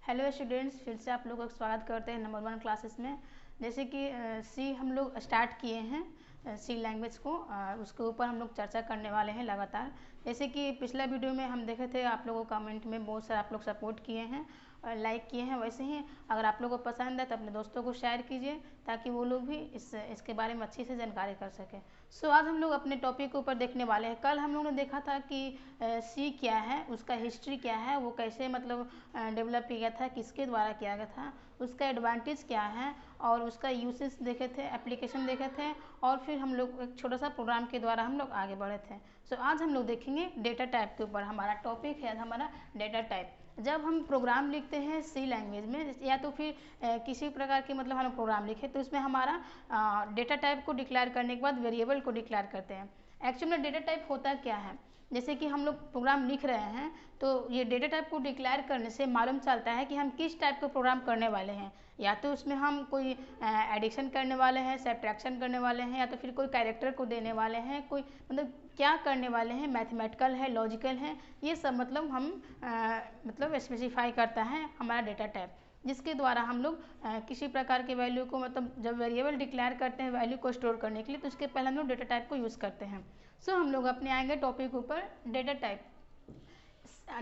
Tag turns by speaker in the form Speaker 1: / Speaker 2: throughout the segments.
Speaker 1: Hello students, फिर से आप लोगों का स्वागत करते हैं नंबर 1 क्लासेस में। जैसे कि सी हम लोग स्टार्ट किए हैं सी लैंग्वेज को, उसके ऊपर हम लोग चर्चा करने वाले हैं लगातार। जैसे कि पिछला वीडियो में हम देखे थे, आप लोगों कमेंट में बहुत सारे आप लोग सपोर्ट किए हैं और लाइक किए हैं। वैसे ही अगर आप लोगों को पसंद है तो अपने दोस्तों को शेयर कीजिए ताकि वो लोग भी इसके बारे में अच्छी से जानकारी कर सकें। सो आज हम लोग अपने टॉपिक के ऊपर देखने वाले हैं। कल हम लोगों ने देखा था कि सी क्या है, उसका हिस्ट्री क्या है, वो कैसे मतलब डेवलप किया था, किसके द्वारा किया गया था, उसका एडवांटेज क्या है और उसका यूसेस देखे थे, एप्लीकेशन देखे थे और फिर हम लोग एक छोटा सा प्रोग्राम के द्वारा हम लोग आगे बढ़े थे। सो आज हम लोग देखेंगे डेटा टाइप के ऊपर। हमारा टॉपिक है हमारा डेटा टाइप। जब हम प्रोग्राम लिखते हैं सी लैंग्वेज में या तो फिर किसी प्रकार के मतलब हम प्रोग्राम लिखे तो उसमें हमारा डेटा टाइप को डिक्लेयर करने के बाद वेरिएबल को डिक्लेयर करते हैं। एक्चुअली में डेटा टाइप होता क्या है, जैसे कि हम लोग प्रोग्राम लिख रहे हैं तो ये डेटा टाइप को डिक्लेयर करने से मालूम चलता है कि हम किस टाइप का प्रोग्राम करने वाले हैं। या तो उसमें हम कोई एडिशन करने वाले हैं, सब्ट्रैक्शन करने वाले हैं, या तो फिर कोई कैरेक्टर को देने वाले हैं, कोई मतलब क्या करने वाले हैं, मैथमेटिकल है, लॉजिकल है, ये सब मतलब हम मतलब स्पेसिफाई करता है हमारा डेटा टाइप, जिसके द्वारा हम लोग किसी प्रकार के वैल्यू को मतलब जब वेरिएबल डिक्लेयर करते हैं वैल्यू को स्टोर करने के लिए, तो उसके पहले हम लोग डेटा टाइप को यूज़ करते हैं। सो हम लोग अपने आएंगे टॉपिक ऊपर data type.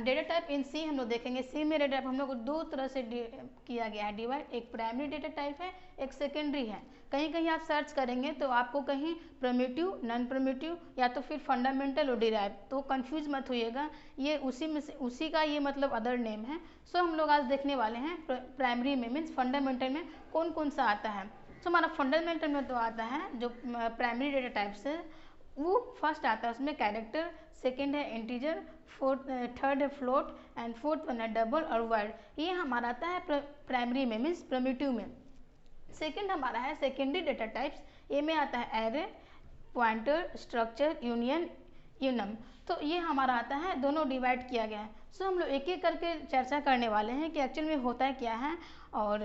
Speaker 1: Data type in C हम लोग देखेंगे। सी में डेटा टाइप हम लोग को दो तरह से किया गया है डिवाइड। एक प्राइमरी डेटा टाइप है, एक सेकेंडरी है। कहीं कहीं आप सर्च करेंगे तो आपको कहीं प्रिमिटिव, नॉन प्रिमिटिव या तो फिर फंडामेंटल और डिराइव, तो कंफ्यूज मत होइएगा, ये उसी में से उसी का ये मतलब अदर नेम है। सो हम लोग आज देखने वाले हैं प्राइमरी में मीन्स फंडामेंटल में कौन कौन सा आता है। सो हमारा फंडामेंटल में तो आता है जो प्राइमरी डेटा टाइप से, वो फर्स्ट आता है उसमें कैरेक्टर, सेकंड है इंटीजर, थर्ड है फ्लोट एंड फोर्थ वन है डबल और वर्ड। ये हमारा आता है प्राइमरी में मीन्स प्रिमिटिव में। सेकंड हमारा है सेकेंडरी डेटा टाइप्स। ये में आता है एरे, पॉइंटर, स्ट्रक्चर, यूनियन, यूनम। तो ये हमारा आता है, दोनों डिवाइड किया गया है। सो हम लोग एक एक करके चर्चा करने वाले हैं कि एक्चुअल में होता है क्या है और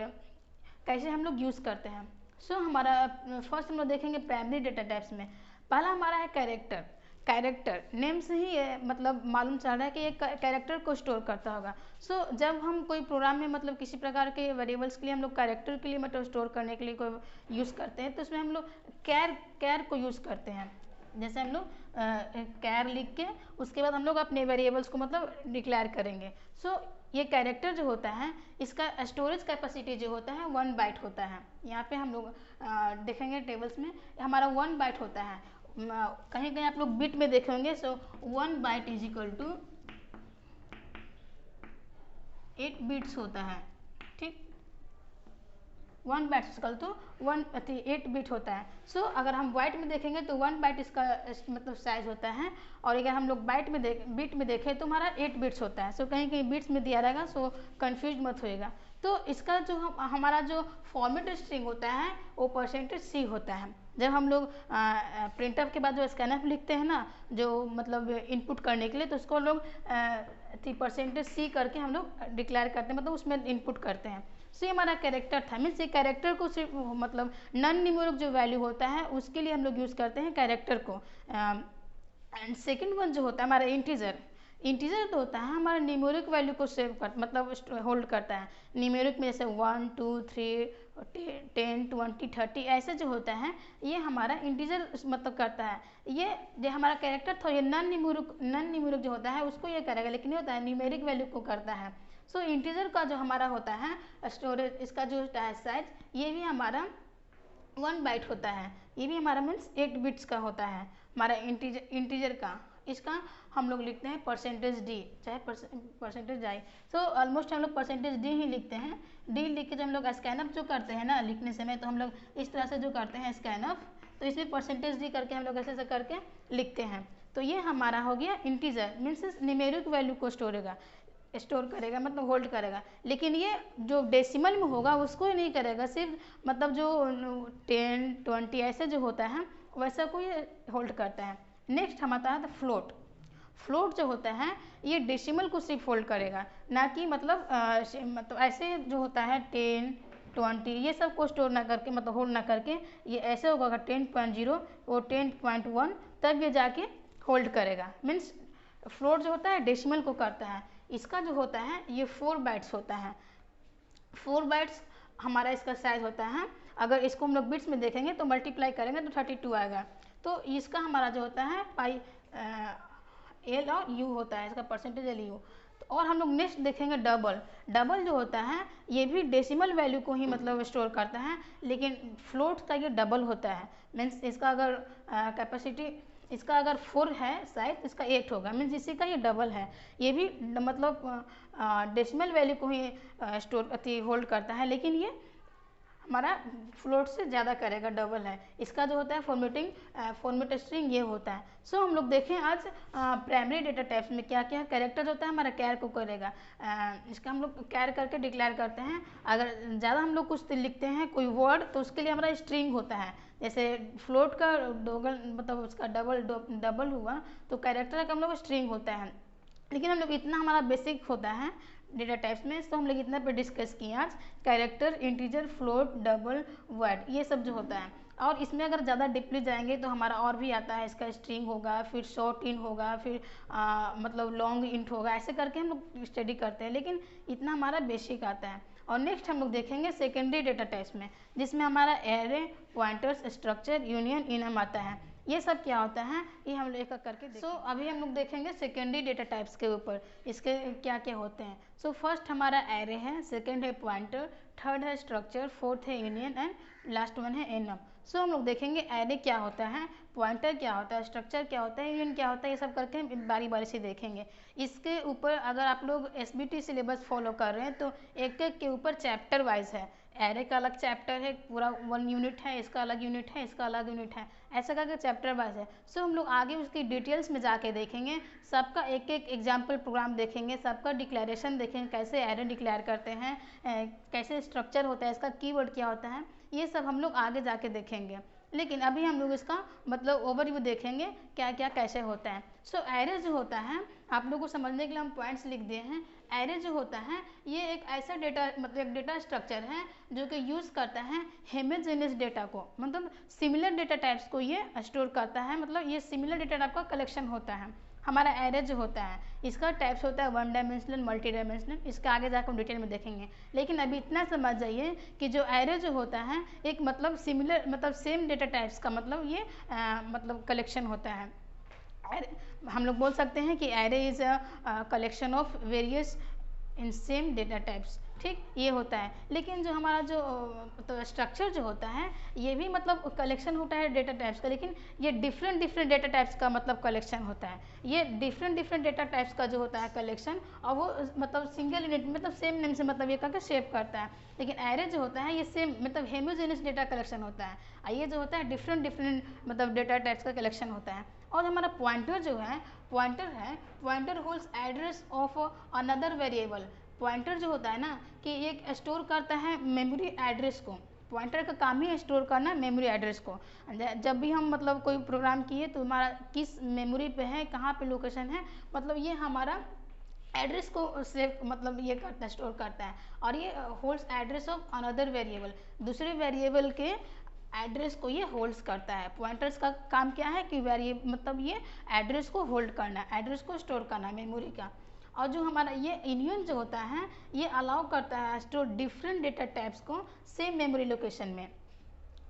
Speaker 1: कैसे हम लोग यूज़ करते हैं। सो हमारा फर्स्ट हम लोग देखेंगे प्राइमरी डेटा टाइप्स में। पहला हमारा है कैरेक्टर। कैरेक्टर नेम से ही मतलब मालूम चल रहा है कि ये कैरेक्टर को स्टोर करता होगा। सो जब हम कोई प्रोग्राम में मतलब किसी प्रकार के वेरिएबल्स के लिए हम लोग कैरेक्टर के लिए मतलब स्टोर करने के लिए कोई यूज़ करते हैं तो उसमें हम लोग कैर को यूज़ करते हैं। जैसे हम लोग कैर लिख के उसके बाद हम लोग अपने वेरिएबल्स को मतलब डिक्लेयर करेंगे। सो ये कैरेक्टर जो होता है इसका स्टोरेज कैपेसिटी जो होता है 1 बाइट होता है। यहाँ पे हम लोग देखेंगे टेबल्स में हमारा 1 बाइट होता है। कहीं कहीं आप लोग बिट में देखेंगे। So 1 byte is equal to 8 bits होता है। ठीक, 1 बाइट इक्वल टू 8 बिट होता है। सो अगर हम बाइट में देखेंगे तो 1 बाइट इसका मतलब साइज होता है, और अगर हम लोग बिट में देखें तो हमारा 8 बिट्स होता है। सो कहीं कहीं बिट्स में दिया रहेगा, सो कंफ्यूज मत होएगा। तो इसका जो हमारा जो फॉर्मेट स्ट्रिंग होता है वो %C होता है। जब हम लोग प्रिंटफ के बाद जो स्कैनफ लिखते हैं ना, जो मतलब इनपुट करने के लिए, तो उसको लोग %C करके हम लोग डिक्लेयर करते हैं, मतलब उसमें इनपुट करते हैं। सो ये हमारा कैरेक्टर था। मीन्स ये कैरेक्टर को सिर्फ मतलब नॉन न्यूमेरिक जो वैल्यू होता है उसके लिए हम लोग यूज़ करते हैं कैरेक्टर को। एंड सेकेंड वन जो होता है हमारा इंटीजर। इंटीजर तो होता है हमारा न्यूमेरिक वैल्यू को सेव कर मतलब होल्ड करता है। न्यूमेरिक में जैसे 1 2 3 10 20 30 ऐसे जो होता है ये हमारा इंटीजर मतलब करता है। ये जो हमारा कैरेक्टर था ये नॉन न्यूमेरिक जो होता है उसको ये करेगा, लेकिन ये होता है न्यूमेरिक वैल्यू को करता है। सो इंटीजर का जो हमारा होता है स्टोरेज, इसका जो होता है साइज, ये भी हमारा 1 बाइट होता है। ये भी हमारा मीन्स 8 बिट्स का होता है हमारा इंटीजर का। इसका हम लोग लिखते हैं %D चाहे %i। सो ऑलमोस्ट हम लोग %D ही लिखते हैं। डी लिख के जब हम लोग स्कैनअप जो करते हैं ना लिखने समय, तो हम लोग इस तरह से जो करते हैं स्कैनअप, तो इसमें %D करके हम लोग ऐसे ऐसे करके लिखते हैं। तो ये हमारा हो गया इंटीजर, मीन्स न्यूमेरिक वैल्यू को स्टोर करेगा मतलब होल्ड करेगा। लेकिन ये जो डेसिमल में होगा उसको नहीं करेगा, सिर्फ मतलब जो 10 20 ऐसे जो होता है वैसा को ये होल्ड करता है। नेक्स्ट हमारा है फ्लोट। फ्लोट जो होता है ये डेसिमल को सिर्फ होल्ड करेगा, ना कि मतलब मतलब ऐसे जो होता है 10 20 ये सब को स्टोर ना करके मतलब होल्ड ना करके, ये ऐसे होगा अगर 10.0 और 10.1 तब ये जाके होल्ड करेगा। मीन्स फ्लोट जो होता है डेसिमल को करता है। इसका जो होता है ये 4 बाइट्स होता है। 4 बाइट्स हमारा इसका साइज होता है। अगर इसको हम लोग बिट्स में देखेंगे तो मल्टीप्लाई करेंगे तो 32 आएगा। तो इसका हमारा जो होता है पाई एल और यू होता है, इसका परसेंटेज एल यू। तो और हम लोग नेक्स्ट देखेंगे डबल। डबल जो होता है ये भी डेसिमल वैल्यू को ही मतलब स्टोर करता है, लेकिन फ्लोट का ये डबल होता है। मीन्स इसका अगर कैपेसिटी इसका अगर 4 है साइज, इसका 8 होगा, मीन्स इसी का ये डबल है। ये भी मतलब डेसिमल वैल्यू को ही स्टोर होल्ड करता है, लेकिन ये हमारा फ्लोट से ज़्यादा करेगा, डबल है। इसका जो होता है फॉर्मेट स्ट्रिंग ये होता है। सो हम लोग देखें आज प्राइमरी डेटा टाइप्स में क्या क्या कैरेक्टर होता है, हमारा कैर को करेगा। इसका हम लोग कैर करके डिक्लेयर करते हैं। अगर ज़्यादा हम लोग कुछ लिखते हैं कोई वर्ड तो उसके लिए हमारा स्ट्रिंग होता है। जैसे फ्लोट का डबल मतलब उसका डबल हुआ तो कैरेक्टर का हम लोग स्ट्रिंग होता है। लेकिन हम लोग इतना हमारा बेसिक होता है डेटा टाइप्स में, तो हम लोग इतना पे डिस्कस किए आज। Character, integer, float, double, word, ये सब जो होता है। और इसमें अगर ज़्यादा डीपली जाएंगे तो हमारा और भी आता है, इसका स्ट्रिंग होगा, फिर शॉर्ट इन होगा, फिर मतलब लॉन्ग इंट होगा, ऐसे करके हम लोग स्टडी करते हैं। लेकिन इतना हमारा बेसिक आता है। और नेक्स्ट हम लोग देखेंगे सेकेंडरी डेटा टाइप्स में, जिसमें हमारा array, pointers, structure, union, enum आता है। ये सब क्या होता है ये हम लोग एक करके देखेंगे। सो अभी हम लोग देखेंगे सेकेंडरी डेटा टाइप्स के ऊपर, इसके क्या क्या होते हैं। सो फर्स्ट हमारा एरे है, सेकेंड है पॉइंटर, थर्ड है स्ट्रक्चर, फोर्थ है यूनियन एंड लास्ट वन है एनम। सो हम लोग देखेंगे एरे क्या होता है, पॉइंटर क्या होता है, स्ट्रक्चर क्या होता है, यूनियन क्या होता है, ये सब करके हम बारी बारी से देखेंगे। इसके ऊपर अगर आप लोग एसबीटी सिलेबस फॉलो कर रहे हैं तो एक एक के ऊपर चैप्टर वाइज है। एरे का अलग चैप्टर है, पूरा 1 यूनिट है, इसका अलग यूनिट है, इसका अलग यूनिट है, ऐसा करके चैप्टर वाइज है। सो हम लोग आगे उसकी डिटेल्स में जाके देखेंगे, सबका एक एक एग्जाम्पल प्रोग्राम देखेंगे, सबका डिक्लेरेशन देखेंगे, कैसे एरे डिक्लेयर करते हैं, कैसे स्ट्रक्चर होता है, इसका कीवर्ड क्या होता है, ये सब हम लोग आगे जाके देखेंगे। लेकिन अभी हम लोग इसका मतलब ओवरव्यू देखेंगे क्या क्या कैसे होता है। सो एरे जो होता है, आप लोगों को समझने के लिए हम पॉइंट्स लिख दिए हैं। एरे जो होता है ये एक ऐसा डेटा मतलब एक डेटा स्ट्रक्चर है जो कि यूज़ करता है हेमोजेनियस डेटा को, मतलब सिमिलर डेटा टाइप्स को ये स्टोर करता है। मतलब ये सिमिलर डेटा टाइप का कलेक्शन होता है। हमारा एरे जो होता है इसका टाइप्स होता है 1 डायमेंशनल, मल्टी डायमेंशनल, इसका आगे जाकर हम डिटेल में देखेंगे। लेकिन अभी इतना समझ जाइए कि जो एरे जो होता है एक मतलब सिमिलर मतलब सेम डेटा टाइप्स का मतलब ये मतलब कलेक्शन होता है। हम लोग बोल सकते हैं कि array is a collection of various in same data types, ठीक, ये होता है। लेकिन जो हमारा जो तो स्ट्रक्चर जो होता है ये भी मतलब कलेक्शन होता है डेटा टाइप्स का, लेकिन ये डिफरेंट डेटा टाइप्स का मतलब कलेक्शन होता है। ये डिफरेंट डेटा टाइप्स का जो होता है कलेक्शन, और वो मतलब सिंगल यूनिट मतलब सेम नेम से मतलब ये करके शेप करता है। लेकिन एरे जो होता है ये सेम मतलब हेमोजेनियस डेटा कलेक्शन होता है, और ये जो होता है डिफरेंट मतलब डेटा टाइप्स का कलेक्शन होता है। और हमारा पॉइंटर जो है pointer holds address of another variable. Pointer जो होता है ना कि ये स्टोर करता है मेमोरी एड्रेस को। पॉइंटर का काम ही स्टोर करना मेमोरी एड्रेस को। जब भी हम मतलब कोई प्रोग्राम किए तो हमारा किस मेमोरी पे है, कहाँ पे लोकेशन है, मतलब ये हमारा एड्रेस को सेव मतलब ये करता है, स्टोर करता है। और ये holds address of another variable, दूसरे वेरिएबल के एड्रेस को ये होल्ड्स करता है। पॉइंटर्स का काम क्या है कि मतलब ये एड्रेस को होल्ड करना, एड्रेस को स्टोर करना मेमोरी का। और जो हमारा ये यूनियन जो होता है ये अलाउ करता है स्टोर डिफरेंट डेटा टाइप्स को सेम मेमोरी लोकेशन में।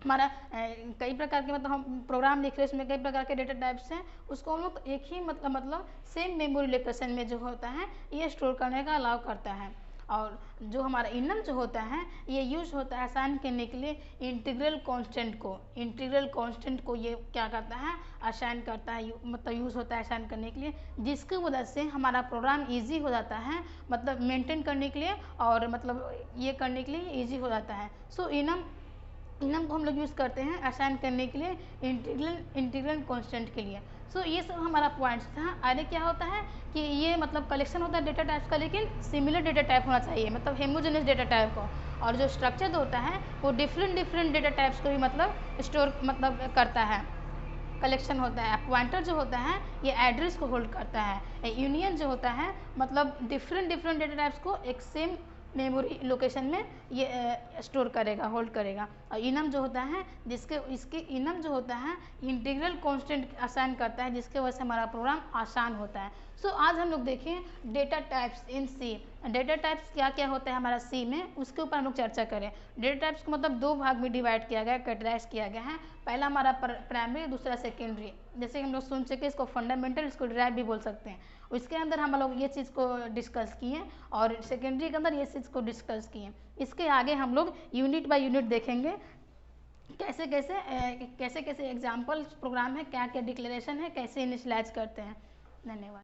Speaker 1: हमारा कई प्रकार के मतलब हम प्रोग्राम लिख रहे हैं उसमें कई प्रकार के डेटा टाइप्स हैं, उसको हम लोग एक ही मतलब सेम मेमोरी लोकेशन में जो होता है ये स्टोर करने का अलाउ करता है। और जो हमारा इनम जो होता है ये यूज होता है असाइन करने के लिए इंटीग्रल कांस्टेंट को ये क्या करता है असाइन करता है, मतलब यूज़ होता है असाइन करने के लिए, जिसकी वजह से हमारा प्रोग्राम इजी हो जाता है मतलब मेंटेन करने के लिए और मतलब ये करने के लिए इजी हो जाता है। सो इनम को हम लोग यूज़ करते हैं असाइन करने के लिए इंटीग्रल कांस्टेंट के लिए। सो ये सब हमारा पॉइंट्स था। एरे क्या होता है कि ये मतलब कलेक्शन होता है डेटा टाइप्स का, लेकिन सिमिलर डेटा टाइप होना चाहिए मतलब हेमोजेनियस डेटा टाइप को। और जो स्ट्रक्चर जो होता है वो डिफरेंट डेटा टाइप्स को भी मतलब स्टोर मतलब करता है, कलेक्शन होता है। पॉइंटर जो होता है ये एड्रेस को होल्ड करता है। यूनियन जो होता है मतलब डिफरेंट डेटा टाइप्स को एक सेम मेमोरी लोकेशन में ये स्टोर करेगा, होल्ड करेगा। और इनम जो होता है इसके इनम जो होता है इंटीग्रल कांस्टेंट असाइन करता है, जिसके वजह से हमारा प्रोग्राम आसान होता है। सो आज हम लोग देखें data types in C. Data types क्या क्या होता है हमारा सी में, उसके ऊपर हम लोग चर्चा करें। डेटा टाइप्स को मतलब दो भाग में डिवाइड किया गया, कैटेगराइज किया गया है। पहला हमारा प्राइमरी, दूसरा सेकेंडरी। जैसे हम लोग सुन सके इसको फंडामेंटल, इसको डिराइव भी बोल सकते हैं। उसके अंदर हम लोग ये चीज़ को डिस्कस किए और सेकेंडरी के अंदर ये चीज़ को डिस्कस किए। इसके आगे हम लोग यूनिट बाय यूनिट देखेंगे, कैसे कैसे एग्जाम्पल प्रोग्राम है, क्या क्या डिक्लेरेशन है, कैसे इनिशलाइज करते हैं। धन्यवाद।